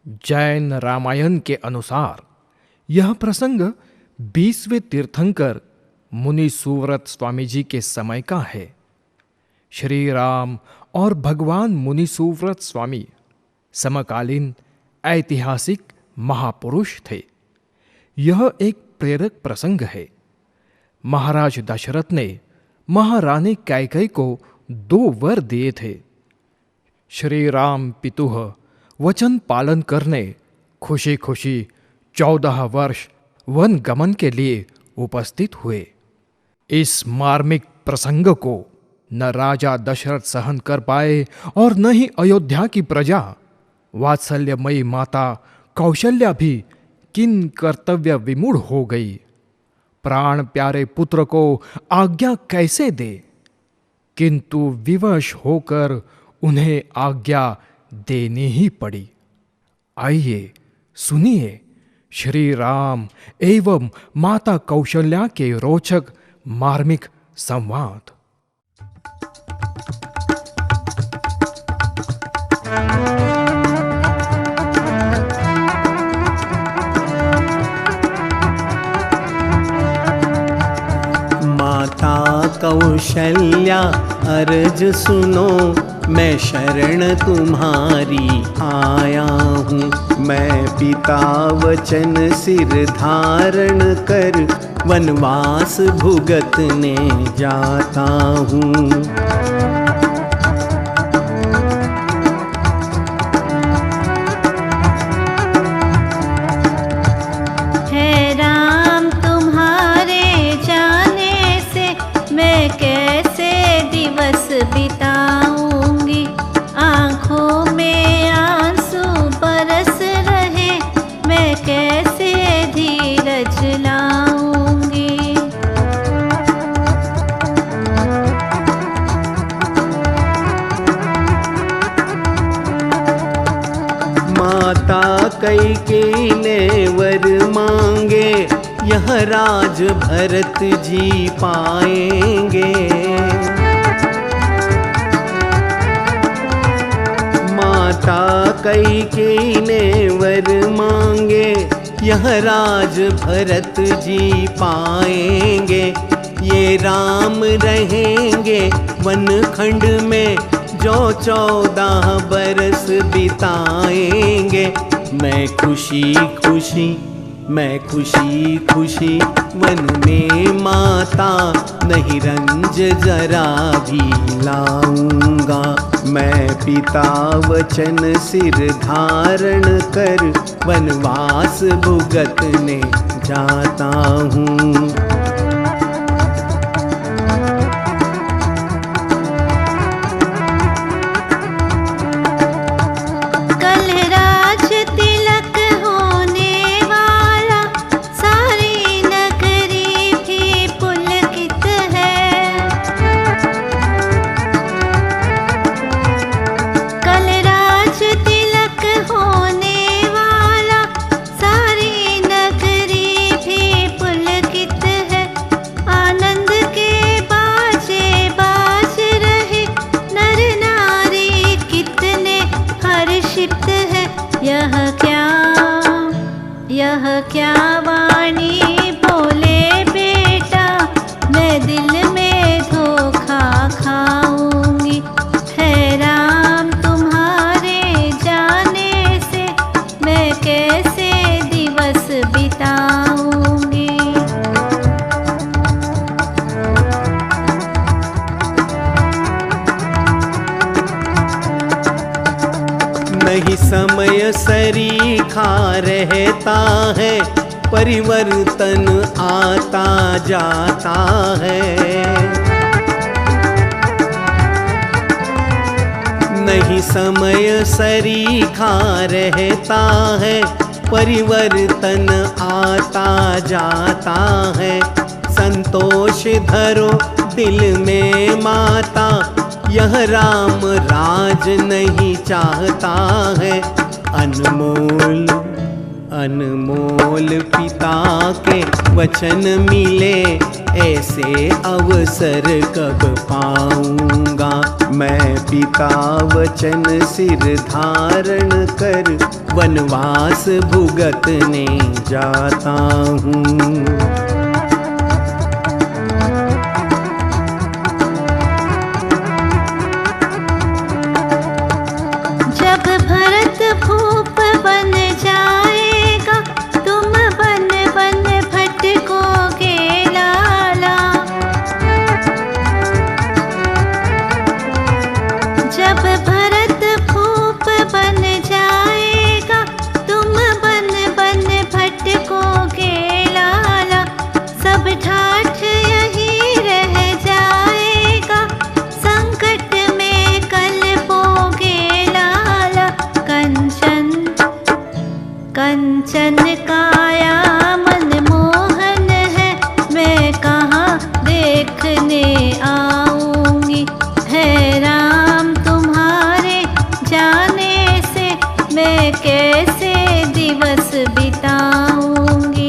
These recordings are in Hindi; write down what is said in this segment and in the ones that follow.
जैन रामायण के अनुसार यह प्रसंग 20वें तीर्थंकर मुनि सुव्रत स्वामी जी के समय का है। श्री राम और भगवान मुनि सुव्रत स्वामी समकालीन ऐतिहासिक महापुरुष थे। यह एक प्रेरक प्रसंग है। महाराज दशरथ ने महारानी कैकेयी को 2 वर दिए थे। श्री राम पितुः वचन पालन करने खुशी खुशी 14 वर्ष वन गमन के लिए उपस्थित हुए। इस मार्मिक प्रसंग को न राजा दशरथ सहन कर पाए और न ही अयोध्या की प्रजा। वात्सल्यमयी माता कौशल्या भी किन कर्तव्य विमूढ़ हो गई। प्राण प्यारे पुत्र को आज्ञा कैसे दे, किंतु विवश होकर उन्हें आज्ञा देनी ही पड़ी। आइए सुनिए श्री राम एवं माता कौशल्या के रोचक मार्मिक संवाद। माता कौशल्या अर्ज सुनो, मैं शरण तुम्हारी आया हूँ। मैं पिता वचन सिर धारण कर वनवास भुगतने जाता हूँ। बिताऊंगी आँखों में आंसू बरस रहे, मैं कैसे धीरज लाऊंगी। माता कैकेयी ने वर मांगे, यह राज भरत जी पाएंगे। माता कैकेयी ने वर मांगे, यह राज भरत जी पाएंगे। ये राम रहेंगे वनखंड में, जो 14 बरस बिताएंगे। मैं खुशी खुशी वन में माता, नहीं रंज जरा भी लाऊंगा। मैं पिता वचन सिर धारण कर वनवास भुगतने जाता हूँ। यह क्या वाणी बोले बेटा, मैं दिल में धोखा खाऊंगी। है राम तुम्हारे जाने से, मैं कैसे दिवस बिताऊंगी। नहीं समय सरीखा रहता है, परिवर्तन आता जाता है। नहीं समय सरीखा रहता है, परिवर्तन आता जाता है। संतोष धरो दिल में माता, यह राम राज नहीं चाहता है। अनमोल पिता के वचन मिले, ऐसे अवसर कब पाऊंगा। मैं पिता वचन सिर धारण कर वनवास भुगतने जाता हूँ। जब भरत भूप बन जाएगा, तुम बन बन भटकोगे लाला। जब भरत भूप बन जाएगा, तुम बन बन भटकोगे लाला। सब ठाठ यही रह जाएगा, संकट में कल्पोगे लाला। कंचन कंचन काया मनमोहन है, मैं कहाँ देखने आऊंगी। है राम तुम्हारे जाने से, मैं कैसे दिवस बिताऊंगी।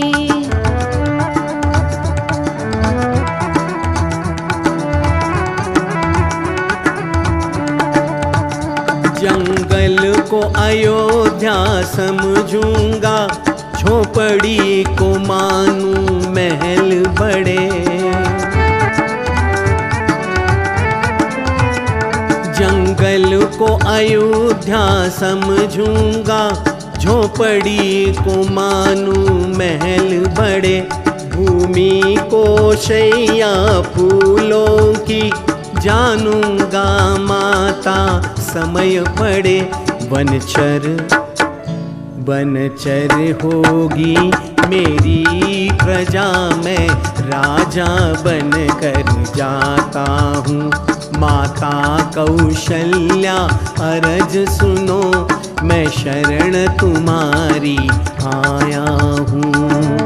जंगल को अयोध्या समझूंगा, झोपड़ी को मानूं महल बड़े। जंगल को अयोध्या समझूंगा, झोपड़ी को मानूं महल बड़े। भूमि को शैया फूलों की, जानूंगा माता समय पड़े। वनचर होगी मेरी प्रजा, मैं राजा बन कर जाता हूँ। माता कौशल्या अरज सुनो, मैं शरण तुम्हारी आया हूँ।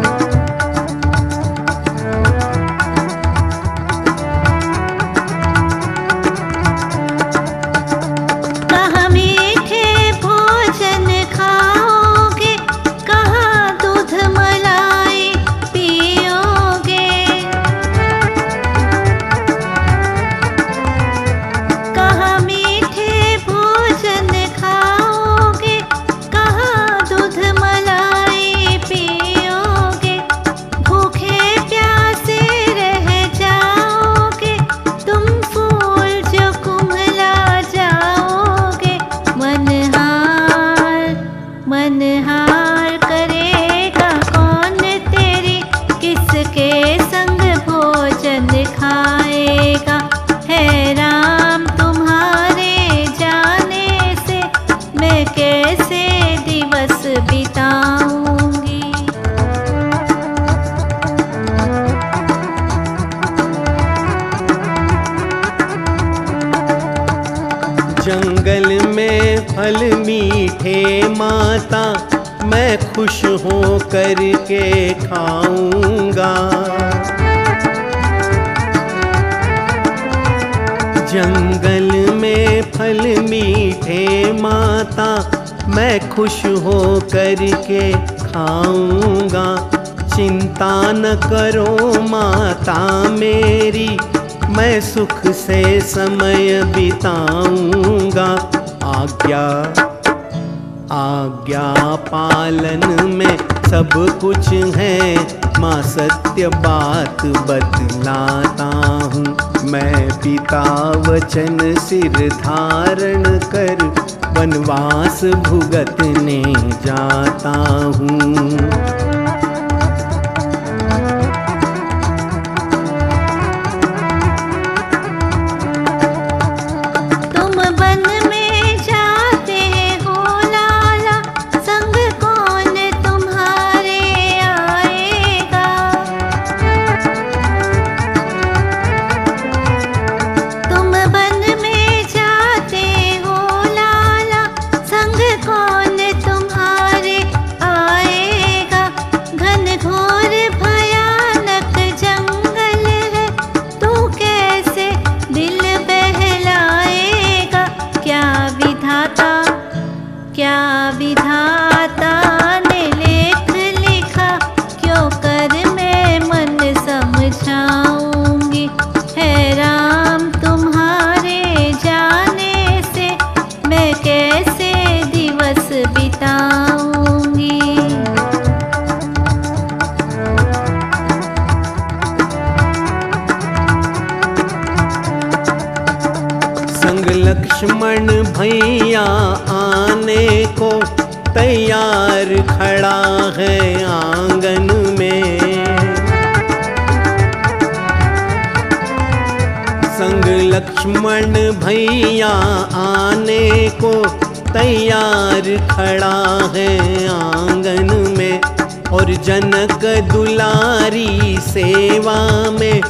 कहाँ मीठे भोजन खाओगे, कहाँ दूध मलाई पियोगे। कहाँ मीठे भोजन खाओगे, कहाँ दूध मलाई पियोगे। भूखे प्यासे रह जाओगे, तुम फूल जो कुम्हला जाओगे। मनहार करेगा कौन तेरी, किसके संग भोजन खाएगा। है राम तुम्हारे जाने से, मैं कैसे दिवस बिताऊंगी। जंगल में फल मीठे माता, मैं खुश हो करके खाऊंगा। जंगल में फल मीठे माता, मैं खुश हो करके खाऊंगा। चिंता न करो माता मेरी, मैं सुख से समय बिताऊंगा। आज्ञा पालन में सब कुछ है, माँ सत्य बात बतलाता हूँ। मैं पिता वचन सिर धारण कर वनवास भुगतने जाता हूँ। कौन तुम्हारे आएगा। लक्ष्मण भैया आने को तैयार खड़ा है आंगन में। संग लक्ष्मण भैया आने को तैयार खड़ा है आंगन में। और जनक दुलारी सेवा में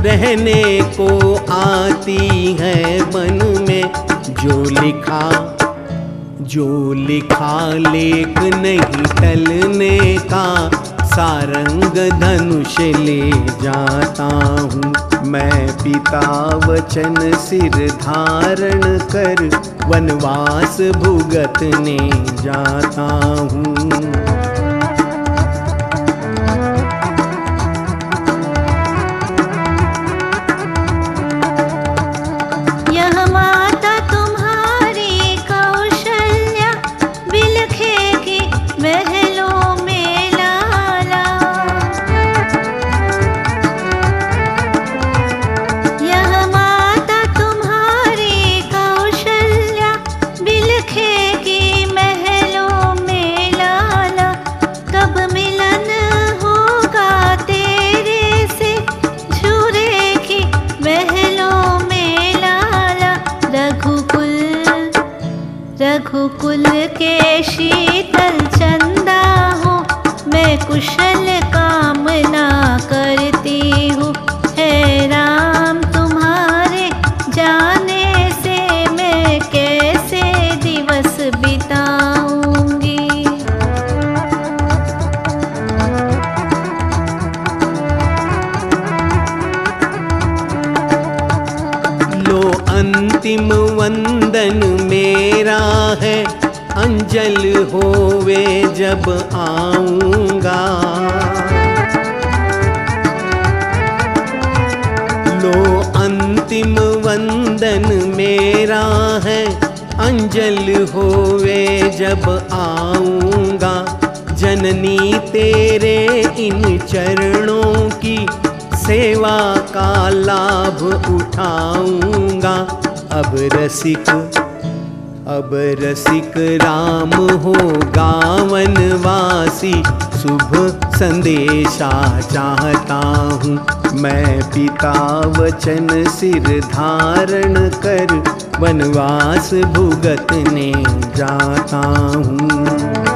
रहने को आती है मन में। जो लिखा लेख नहीं टलने का, सारंग धनुष ले जाता हूँ मैं। पिता वचन सिर धारण कर वनवास भुगतने जाता हूँ। रघुकुल के शीतल चंदा हूँ मैं, कुशल कामना करती हूँ। हे राम तुम्हारे जाने से मैं कैसे दिवस बिताऊंगी। लो अंतिम वंदन मेरा है, अंजल होवे जब आऊंगा। लो अंतिम वंदन मेरा है, अंजल होवे जब आऊंगा। जननी तेरे इन चरणों की सेवा का लाभ उठाऊंगा। अब रसिक राम होगा वनवासी, शुभ संदेशा चाहता हूँ मैं। पिता वचन सिर धारण कर वनवास भुगतने जाता हूँ।